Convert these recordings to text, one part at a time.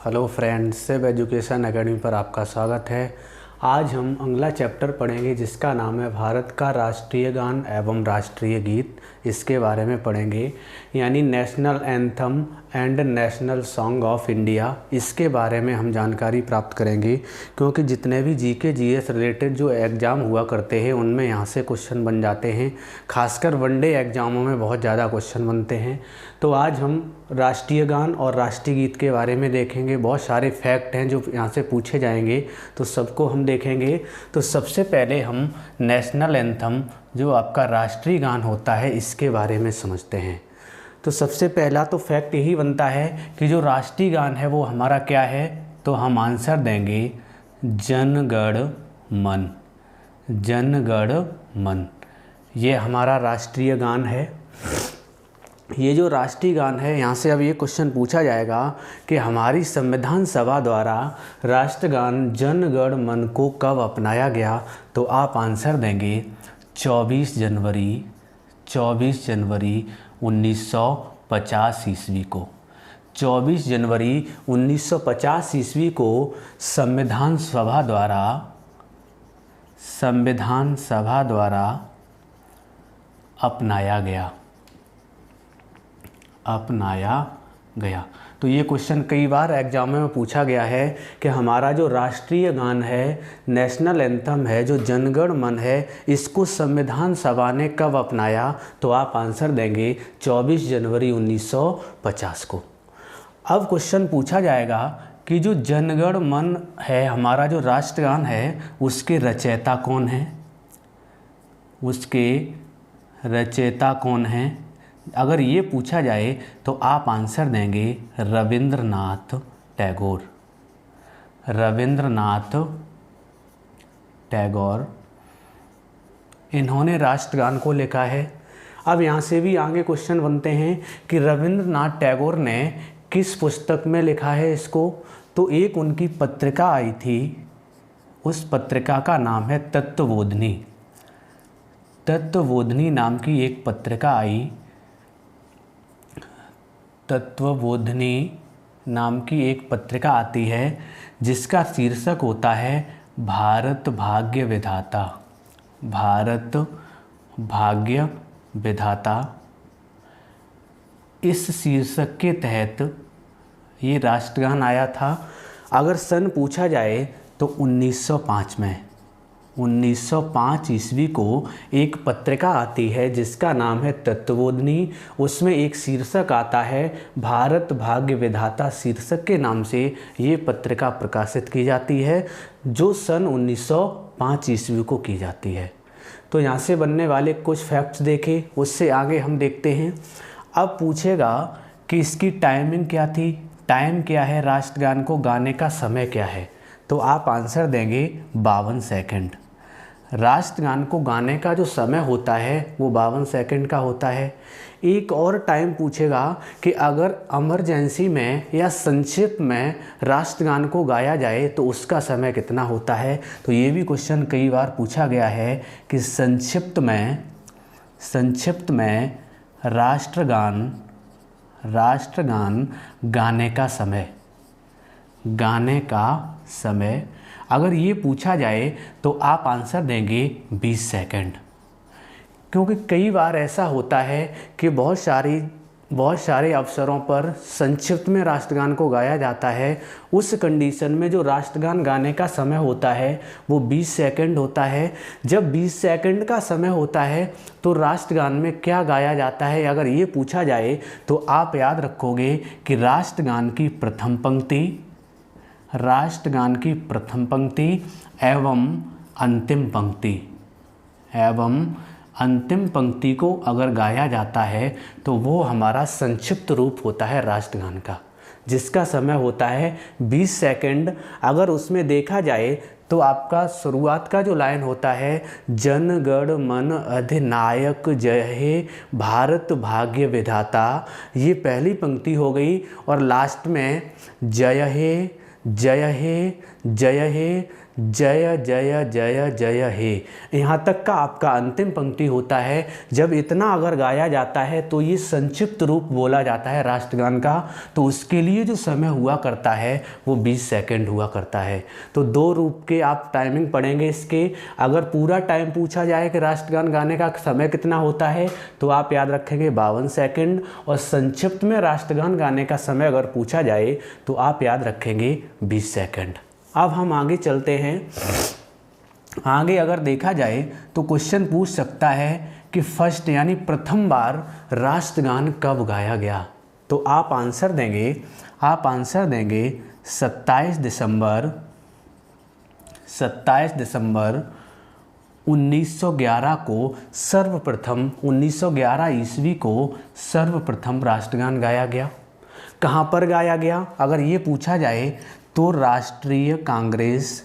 Hello friends, सिव education academy पर आपका स्वागत है। आज हम अगला चैप्टर पढ़ेंगे जिसका नाम है भारत का राष्ट्रीय गान एवं राष्ट्रीय गीत। इसके बारे में पढ़ेंगे, यानी national anthem and national song of India. इसके बारे में हम जानकारी प्राप्त करेंगे, क्योंकि जितने भी जीके जीएस रिलेटेड जो एग्ज़ाम हुआ करते हैं उनमें यहाँ से क्वेश्चन बन जाते हैं। खासकर वनडे एग्ज़ामों में बहुत ज़्यादा क्वेश्चन बनते हैं। तो आज हम राष्ट्रीय गान और राष्ट्रीय गीत के बारे में देखेंगे। बहुत सारे फैक्ट हैं जो यहाँ से पूछे जाएंगे, तो सबको हम देखेंगे। तो सबसे पहले हम नेशनल एंथम, जो आपका राष्ट्रीय गान होता है, इसके बारे में समझते हैं। तो सबसे पहला तो फैक्ट यही बनता है कि जो राष्ट्रीय गान है वो हमारा क्या है, तो हम आंसर देंगे जन गण मन। जन गण मन ये हमारा राष्ट्रीय गान है। ये जो राष्ट्रीय गान है, यहाँ से अब ये क्वेश्चन पूछा जाएगा कि हमारी संविधान सभा द्वारा राष्ट्रगान जन गण मन को कब अपनाया गया, तो आप आंसर देंगे 24 जनवरी 1950 ईस्वी को। 24 जनवरी 1950 ईस्वी को संविधान सभा द्वारा अपनाया गया। तो ये क्वेश्चन कई बार एग्जाम में पूछा गया है कि हमारा जो राष्ट्रीय गान है, नेशनल एंथम है, जो जनगण मन है, इसको संविधान सभा ने कब अपनाया, तो आप आंसर देंगे 24 जनवरी 1950 को। अब क्वेश्चन पूछा जाएगा कि जो जनगण मन है, हमारा जो राष्ट्रगान है, उसके रचयिता कौन हैं। अगर ये पूछा जाए तो आप आंसर देंगे रविंद्रनाथ टैगोर। इन्होंने राष्ट्रगान को लिखा है। अब यहाँ से भी आगे क्वेश्चन बनते हैं कि रविंद्रनाथ टैगोर ने किस पुस्तक में लिखा है इसको, तो एक उनकी पत्रिका आई थी, उस पत्रिका का नाम है तत्वबोधिनी नाम की एक पत्रिका आई। तत्वबोधिनी नाम की एक पत्रिका आती है जिसका शीर्षक होता है भारत भाग्य विधाता। इस शीर्षक के तहत ये राष्ट्रगान आया था। अगर सन पूछा जाए तो 1905 ईस्वी को एक पत्रिका आती है जिसका नाम है तत्वबोधिनी। उसमें एक शीर्षक आता है भारत भाग्य विधाता। शीर्षक के नाम से ये पत्रिका प्रकाशित की जाती है, जो सन 1905 ईस्वी को की जाती है। तो यहाँ से बनने वाले कुछ फैक्ट्स देखे, उससे आगे हम देखते हैं। अब पूछेगा कि इसकी टाइमिंग क्या थी, टाइम क्या है, राष्ट्रगान को गाने का समय क्या है, तो आप आंसर देंगे 52 सेकंड। राष्ट्रगान को गाने का जो समय होता है वो 52 सेकंड का होता है। एक और टाइम पूछेगा कि अगर इमरजेंसी में या संक्षिप्त में राष्ट्रगान को गाया जाए तो उसका समय कितना होता है। तो ये भी क्वेश्चन कई बार पूछा गया है कि संक्षिप्त में राष्ट्रगान गाने का समय अगर ये पूछा जाए तो आप आंसर देंगे 20 सेकंड। क्योंकि कई बार ऐसा होता है कि बहुत सारे अवसरों पर संक्षिप्त में राष्ट्रगान को गाया जाता है। उस कंडीशन में जो राष्ट्रगान गाने का समय होता है वो 20 सेकंड होता है। जब 20 सेकंड का समय होता है तो राष्ट्रगान में क्या गाया जाता है, अगर ये पूछा जाए तो आप याद रखोगे कि राष्ट्रगान की प्रथम पंक्ति एवं अंतिम पंक्ति को अगर गाया जाता है तो वो हमारा संक्षिप्त रूप होता है राष्ट्रगान का, जिसका समय होता है 20 सेकंड। अगर उसमें देखा जाए तो आपका शुरुआत का जो लाइन होता है जन गण मन अधिनायक जय हे भारत भाग्य विधाता, ये पहली पंक्ति हो गई। और लास्ट में जय हे जय हे, जय हे, जय जय जय जय हे। यहाँ तक का आपका अंतिम पंक्ति होता है। जब इतना अगर गाया जाता है तो ये संक्षिप्त रूप बोला जाता है राष्ट्रगान का, तो उसके लिए जो समय हुआ करता है वो 20 सेकंड हुआ करता है। तो 2 रूप के आप टाइमिंग पढ़ेंगे इसके। अगर पूरा टाइम पूछा जाए कि राष्ट्रगान गाने का समय कितना होता है तो आप याद रखेंगे 52 सेकंड, और संक्षिप्त में राष्ट्रगान गाने का समय अगर पूछा जाए तो आप याद रखेंगे 20 सेकंड। अब हम आगे चलते हैं। आगे अगर देखा जाए तो क्वेश्चन पूछ सकता है कि फर्स्ट यानी प्रथम बार राष्ट्रगान कब गाया गया। तो आप आंसर देंगे 27 दिसंबर 1911 को सर्वप्रथम 1911 ईस्वी को सर्वप्रथम राष्ट्रगान गाया गया। कहाँ पर गाया गया अगर ये पूछा जाए तो राष्ट्रीय कांग्रेस,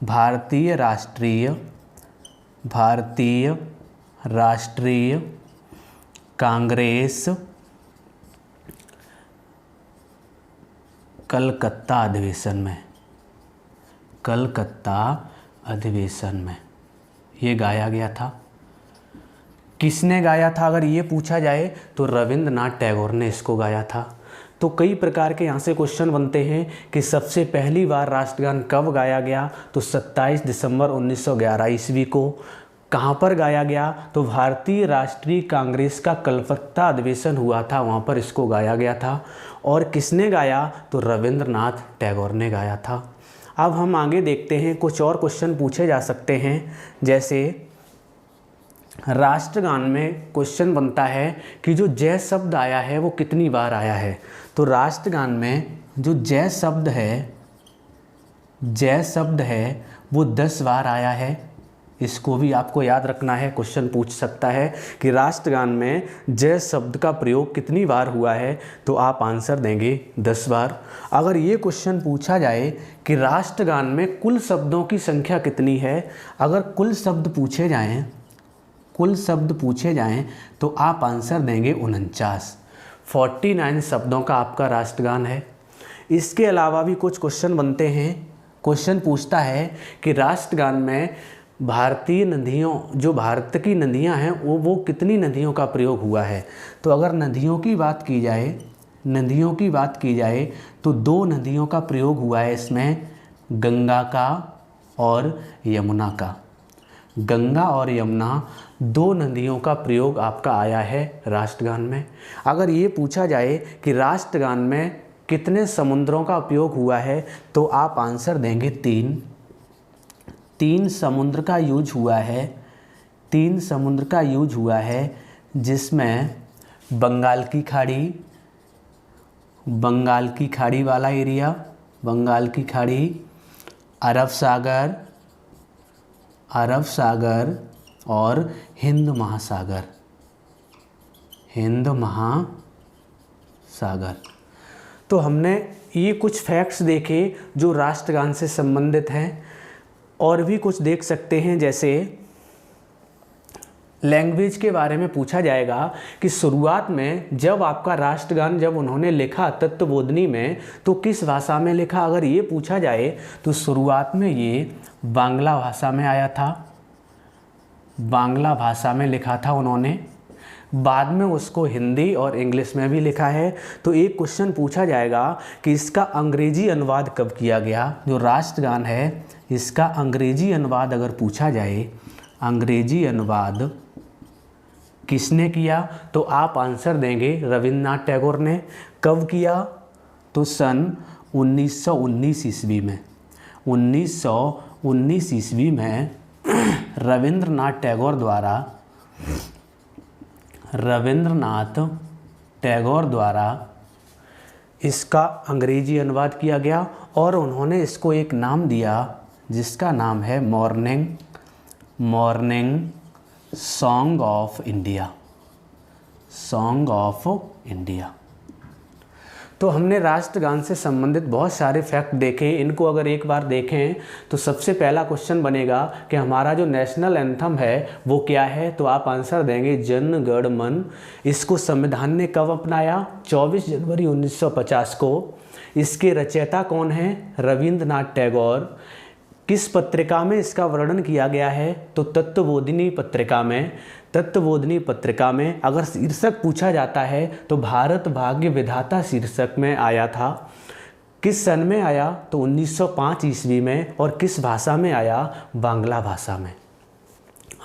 भारतीय राष्ट्रीय कांग्रेस कलकत्ता अधिवेशन में ये गाया गया था। किसने गाया था अगर ये पूछा जाए तो रविंद्रनाथ टैगोर ने इसको गाया था। तो कई प्रकार के यहाँ से क्वेश्चन बनते हैं कि सबसे पहली बार राष्ट्रगान कब गाया गया, तो 27 दिसंबर 1911 ईस्वी को। कहाँ पर गाया गया, तो भारतीय राष्ट्रीय कांग्रेस का कलकत्ता अधिवेशन हुआ था, वहाँ पर इसको गाया गया था। और किसने गाया, तो रविंद्रनाथ टैगोर ने गाया था। अब हम आगे देखते हैं, कुछ और क्वेश्चन पूछे जा सकते हैं। जैसे राष्ट्रगान में क्वेश्चन बनता है कि जो जय शब्द आया है वो कितनी बार आया है। तो राष्ट्रगान में जो जय शब्द है वो 10 बार आया है। इसको भी आपको याद रखना है, क्वेश्चन पूछ सकता है कि राष्ट्रगान में जय शब्द का प्रयोग कितनी बार हुआ है, तो आप आंसर देंगे 10 बार। अगर ये क्वेश्चन पूछा जाए कि राष्ट्रगान में कुल शब्दों की संख्या कितनी है, अगर कुल शब्द पूछे जाएं तो आप आंसर देंगे 49 शब्दों का आपका राष्ट्रगान है। इसके अलावा भी कुछ क्वेश्चन बनते हैं। क्वेश्चन पूछता है कि राष्ट्रगान में भारतीय नदियों, जो भारत की नदियां हैं वो कितनी नदियों का प्रयोग हुआ है। तो अगर नदियों की बात की जाए तो 2 नदियों का प्रयोग हुआ है इसमें, गंगा का और यमुना का। गंगा और यमुना 2 नदियों का प्रयोग आपका आया है राष्ट्रगान में। अगर ये पूछा जाए कि राष्ट्रगान में कितने समुद्रों का उपयोग हुआ है, तो आप आंसर देंगे 3 समुद्र का यूज हुआ है। 3 समुद्र का यूज हुआ है, जिसमें बंगाल की खाड़ी वाला एरिया, बंगाल की खाड़ी, अरब सागर और हिंद महासागर। तो हमने ये कुछ फैक्ट्स देखे जो राष्ट्रगान से संबंधित हैं। और भी कुछ देख सकते हैं, जैसे लैंग्वेज के बारे में पूछा जाएगा कि शुरुआत में जब आपका राष्ट्रगान जब उन्होंने लिखा तत्वबोधिनी में, तो किस भाषा में लिखा। अगर ये पूछा जाए तो शुरुआत में ये बांग्ला भाषा में आया था, बांग्ला भाषा में लिखा था उन्होंने। बाद में उसको हिंदी और इंग्लिश में भी लिखा है। तो एक क्वेश्चन पूछा जाएगा कि इसका अंग्रेजी अनुवाद कब किया गया। जो राष्ट्रगान है इसका अंग्रेजी अनुवाद अगर पूछा जाए, अंग्रेजी अनुवाद किसने किया, तो आप आंसर देंगे रविंद्रनाथ टैगोर ने। कब किया, तो सन 1919 ईस्वी में। 1919 ईस्वी में रविंद्रनाथ टैगोर द्वारा इसका अंग्रेजी अनुवाद किया गया और उन्होंने इसको एक नाम दिया जिसका नाम है मॉर्निंग सॉन्ग ऑफ इंडिया। तो हमने राष्ट्रगान से संबंधित बहुत सारे फैक्ट देखे, इनको अगर एक बार देखें तो सबसे पहला क्वेश्चन बनेगा कि हमारा जो नेशनल एंथम है वो क्या है, तो आप आंसर देंगे जन गण मन। इसको संविधान ने कब अपनाया? 24 जनवरी 1950 को। इसके रचयिता कौन हैं? रविंद्रनाथ टैगोर। किस पत्रिका में इसका वर्णन किया गया है? तो तत्वबोधिनी पत्रिका में। तत्वबोधिनी पत्रिका में अगर शीर्षक पूछा जाता है तो भारत भाग्य विधाता शीर्षक में आया था। किस सन में आया? तो 1905 ईस्वी में। और किस भाषा में आया? बांग्ला भाषा में।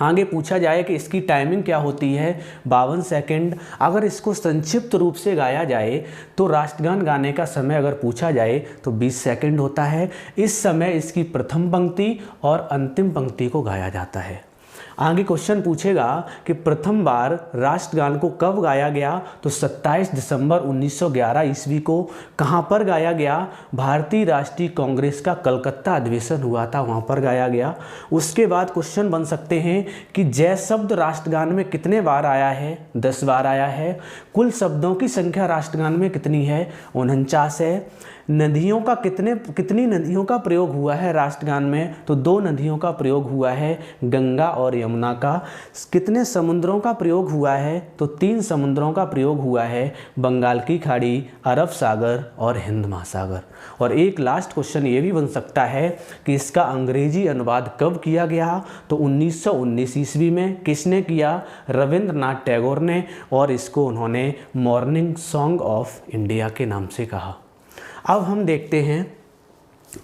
आगे पूछा जाए कि इसकी टाइमिंग क्या होती है? 52 सेकंड। अगर इसको संक्षिप्त रूप से गाया जाए तो राष्ट्रगान गाने का समय अगर पूछा जाए तो 20 सेकंड होता है। इस समय इसकी प्रथम पंक्ति और अंतिम पंक्ति को गाया जाता है। आगे क्वेश्चन पूछेगा कि प्रथम बार राष्ट्रगान को कब गाया गया? तो 27 दिसंबर 1911 ईस्वी को। कहाँ पर गाया गया? भारतीय राष्ट्रीय कांग्रेस का कलकत्ता अधिवेशन हुआ था, वहाँ पर गाया गया। उसके बाद क्वेश्चन बन सकते हैं कि जय शब्द राष्ट्रगान में कितने बार आया है? 10 बार आया है। कुल शब्दों की संख्या राष्ट्रगान में कितनी है? 49 है। नदियों का कितनी नदियों का प्रयोग हुआ है राष्ट्रगान में? तो 2 नदियों का प्रयोग हुआ है, गंगा और यमुना का। कितने समुद्रों का प्रयोग हुआ है? तो 3 समुद्रों का प्रयोग हुआ है, बंगाल की खाड़ी, अरब सागर और हिंद महासागर। और एक लास्ट क्वेश्चन ये भी बन सकता है कि इसका अंग्रेजी अनुवाद कब किया गया? तो 1919 ईस्वी में। किसने किया? रविंद्रनाथ टैगोर ने। और इसको उन्होंने मॉर्निंग सॉन्ग ऑफ इंडिया के नाम से कहा। अब हम देखते हैं,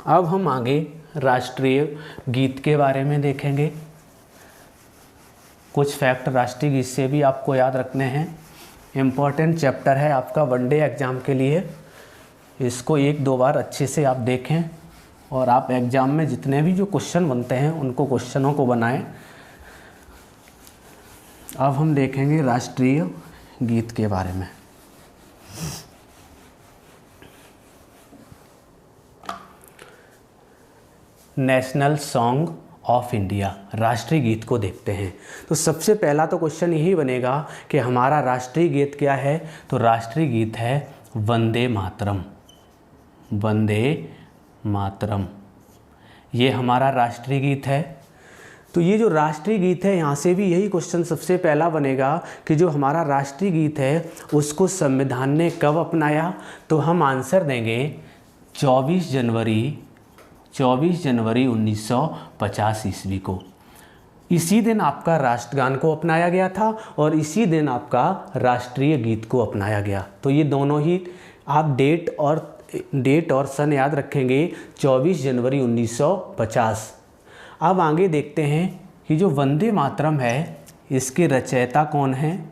अब हम आगे राष्ट्रीय गीत के बारे में देखेंगे। कुछ फैक्ट राष्ट्रीय गीत से भी आपको याद रखने हैं। इम्पॉर्टेंट चैप्टर है आपका वनडे एग्ज़ाम के लिए। इसको 1-2 बार अच्छे से आप देखें और आप एग्ज़ाम में जितने भी जो क्वेश्चन बनते हैं उनको क्वेश्चनों को बनाएं। अब हम देखेंगे राष्ट्रीय गीत के बारे में। नेशनल सॉन्ग ऑफ इंडिया, राष्ट्रीय गीत को देखते हैं। तो सबसे पहला तो क्वेश्चन यही बनेगा कि हमारा राष्ट्रीय गीत क्या है? तो राष्ट्रीय गीत है वंदे मातरम। वंदे मातरम ये हमारा राष्ट्रीय गीत है। तो ये जो राष्ट्रीय गीत है, यहाँ से भी यही क्वेश्चन सबसे पहला बनेगा कि जो हमारा राष्ट्रीय गीत है उसको संविधान ने कब अपनाया? तो हम आंसर देंगे 24 जनवरी 1950 ईस्वी को। इसी दिन आपका राष्ट्रगान को अपनाया गया था और इसी दिन आपका राष्ट्रीय गीत को अपनाया गया। तो ये दोनों ही आप डेट और सन याद रखेंगे, 24 जनवरी 1950। अब आगे देखते हैं कि जो वंदे मातरम है इसके रचयिता कौन हैं?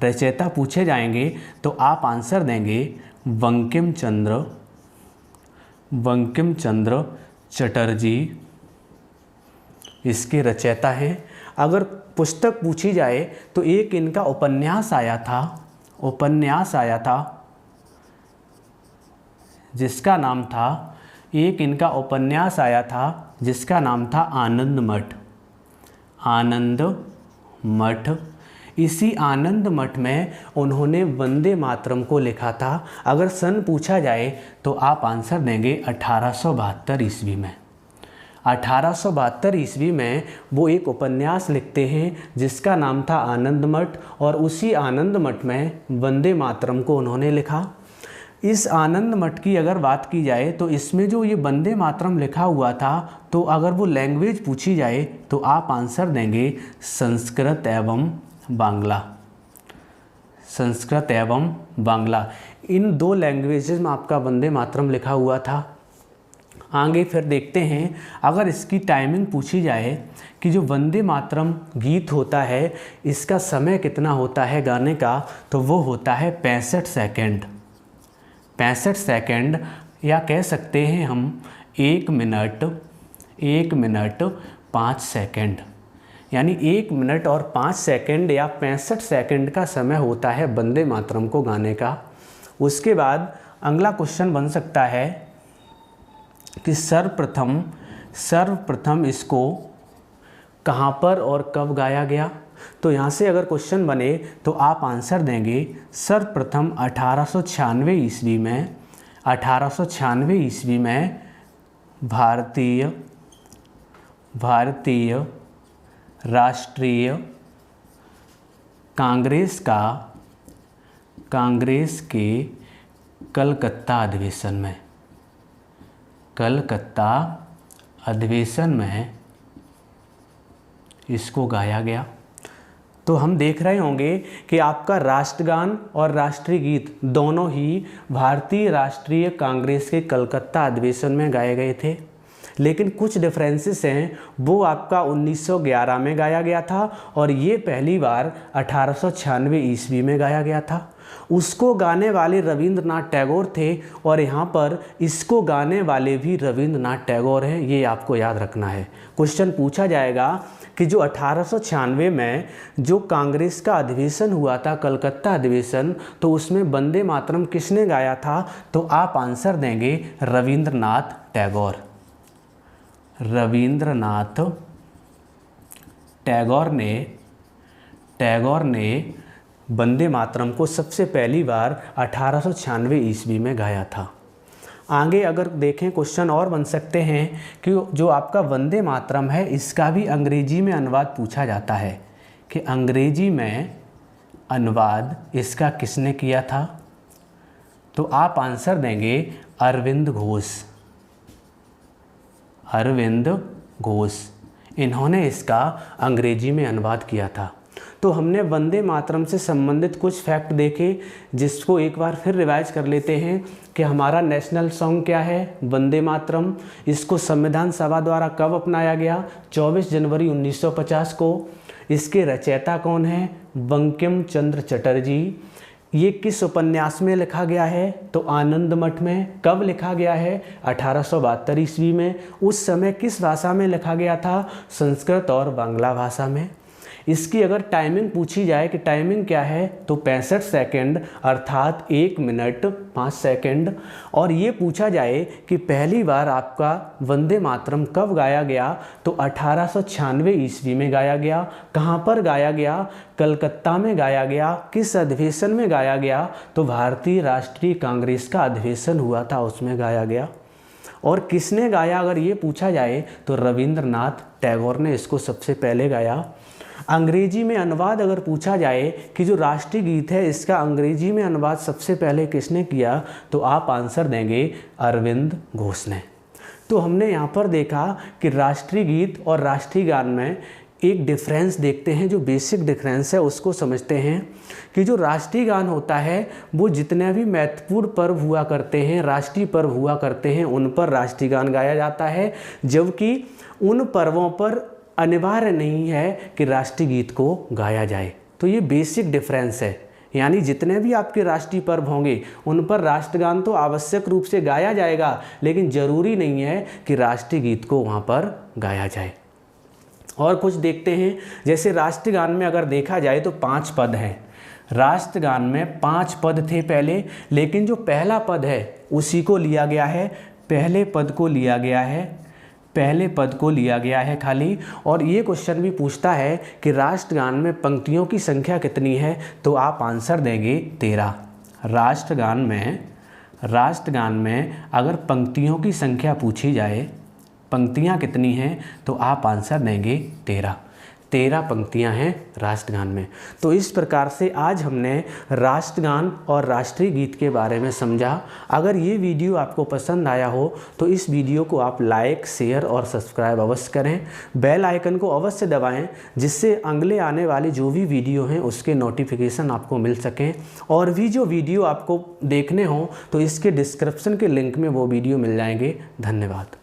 रचयिता पूछे जाएंगे तो आप आंसर देंगे बंकिम चंद्र चटर्जी इसके रचयिता हैं। अगर पुस्तक पूछी जाए तो एक इनका उपन्यास आया था जिसका नाम था आनंद मठ। इसी आनंद मठ में उन्होंने वंदे मातरम को लिखा था। अगर सन पूछा जाए तो आप आंसर देंगे 1872 ईस्वी में। 1872 ईस्वी में वो एक उपन्यास लिखते हैं जिसका नाम था आनंद मठ, और उसी आनंद मठ में वंदे मातरम को उन्होंने लिखा। इस आनंद मठ की अगर बात की जाए तो इसमें जो ये वंदे मातरम लिखा हुआ था, तो अगर वो लैंग्वेज पूछी जाए तो आप आंसर देंगे संस्कृत एवं बांग्ला। इन 2 लैंग्वेजेस में आपका वंदे मातरम लिखा हुआ था। आगे फिर देखते हैं, अगर इसकी टाइमिंग पूछी जाए कि जो वंदे मातरम गीत होता है इसका समय कितना होता है गाने का, तो वो होता है 65 सेकंड। 65 सेकंड, या कह सकते हैं हम 1 मिनट 5 सेकंड, यानी 1 मिनट और 5 सेकंड या 65 सेकंड का समय होता है वंदे मातरम को गाने का। उसके बाद अगला क्वेश्चन बन सकता है कि सर्वप्रथम इसको कहाँ पर और कब गाया गया? तो यहाँ से अगर क्वेश्चन बने तो आप आंसर देंगे सर्वप्रथम 1896 ईस्वी में 1896 ईस्वी में भारतीय राष्ट्रीय कांग्रेस के कलकत्ता अधिवेशन में इसको गाया गया। तो हम देख रहे होंगे कि आपका राष्ट्रगान और राष्ट्रीय गीत दोनों ही भारतीय राष्ट्रीय कांग्रेस के कलकत्ता अधिवेशन में गाए गए थे, लेकिन कुछ डिफरेंसेस हैं। वो आपका 1911 में गाया गया था और ये पहली बार 1896 ईस्वी में गाया गया था। उसको गाने वाले रविंद्रनाथ टैगोर थे और यहाँ पर इसको गाने वाले भी रविंद्रनाथ टैगोर हैं, ये आपको याद रखना है। क्वेश्चन पूछा जाएगा कि जो 1896 में जो कांग्रेस का अधिवेशन हुआ था, कलकत्ता अधिवेशन, तो उसमें वंदे मातरम किसने गाया था? तो आप आंसर देंगे रविंद्रनाथ टैगोर। रविंद्रनाथ टैगोर ने वंदे मातरम को सबसे पहली बार 1896 ईस्वी में गाया था। आगे अगर देखें क्वेश्चन और बन सकते हैं कि जो आपका वंदे मातरम है इसका भी अंग्रेजी में अनुवाद पूछा जाता है कि अंग्रेजी में अनुवाद इसका किसने किया था? तो आप आंसर देंगे अरविंद घोष। इन्होंने इसका अंग्रेजी में अनुवाद किया था। तो हमने वंदे मातरम से संबंधित कुछ फैक्ट देखे, जिसको एक बार फिर रिवाइज कर लेते हैं कि हमारा नेशनल सॉन्ग क्या है? वंदे मातरम। इसको संविधान सभा द्वारा कब अपनाया गया? 24 जनवरी 1950 को। इसके रचयिता कौन है? बंकिम चंद्र चटर्जी। ये किस उपन्यास में लिखा गया है? तो आनंद मठ में। कब लिखा गया है? 1872 ईस्वी में। उस समय किस भाषा में लिखा गया था? संस्कृत और बांग्ला भाषा में। इसकी अगर टाइमिंग पूछी जाए कि टाइमिंग क्या है, तो 65 सेकंड अर्थात 1 मिनट 5 सेकंड। और ये पूछा जाए कि पहली बार आपका वंदे मातरम कब गाया गया, तो 1896 ईस्वी में गाया गया। कहाँ पर गाया गया? कलकत्ता में गाया गया। किस अधिवेशन में गाया गया? तो भारतीय राष्ट्रीय कांग्रेस का अधिवेशन हुआ था, उसमें गाया गया। और किसने गाया अगर ये पूछा जाए, तो रविंद्रनाथ टैगोर ने इसको सबसे पहले गाया। अंग्रेजी में अनुवाद अगर पूछा जाए कि जो राष्ट्रीय गीत है इसका अंग्रेजी में अनुवाद सबसे पहले किसने किया, तो आप आंसर देंगे अरविंद घोष ने। तो हमने यहाँ पर देखा कि राष्ट्रीय गीत और राष्ट्रीय गान में एक डिफरेंस देखते हैं। जो बेसिक डिफरेंस है उसको समझते हैं कि जो राष्ट्रीय गान होता है वो जितने भी महत्वपूर्ण पर्व हुआ करते हैं, राष्ट्रीय पर्व हुआ करते हैं, उन पर राष्ट्रीय गान गाया जाता है, जबकि उन पर्वों पर अनिवार्य नहीं है कि राष्ट्रीय गीत को गाया जाए। तो ये बेसिक डिफरेंस है। यानी जितने भी आपके राष्ट्रीय पर्व होंगे उन पर राष्ट्रगान तो आवश्यक रूप से गाया जाएगा, लेकिन ज़रूरी नहीं है कि राष्ट्रीय गीत को वहाँ पर गाया जाए। और कुछ देखते हैं, जैसे राष्ट्रीय गान में अगर देखा जाए तो 5 पद हैं। राष्ट्रगान में 5 पद थे पहले, लेकिन जो पहला पद है उसी को लिया गया है, पहले पद को लिया गया है खाली। और ये क्वेश्चन भी पूछता है कि राष्ट्रगान में पंक्तियों की संख्या कितनी है, तो आप आंसर देंगे 13। राष्ट्रगान में अगर पंक्तियों की संख्या पूछी जाए, पंक्तियाँ कितनी हैं, तो आप आंसर देंगे 13 पंक्तियां हैं राष्ट्रगान में। तो इस प्रकार से आज हमने राष्ट्रगान और राष्ट्रीय गीत के बारे में समझा। अगर ये वीडियो आपको पसंद आया हो तो इस वीडियो को आप लाइक, शेयर और सब्सक्राइब अवश्य करें। बेल आइकन को अवश्य दबाएं, जिससे अगले आने वाली जो भी वीडियो हैं उसके नोटिफिकेशन आपको मिल सकें। और भी जो वीडियो आपको देखने हों तो इसके डिस्क्रिप्शन के लिंक में वो वीडियो मिल जाएंगे। धन्यवाद।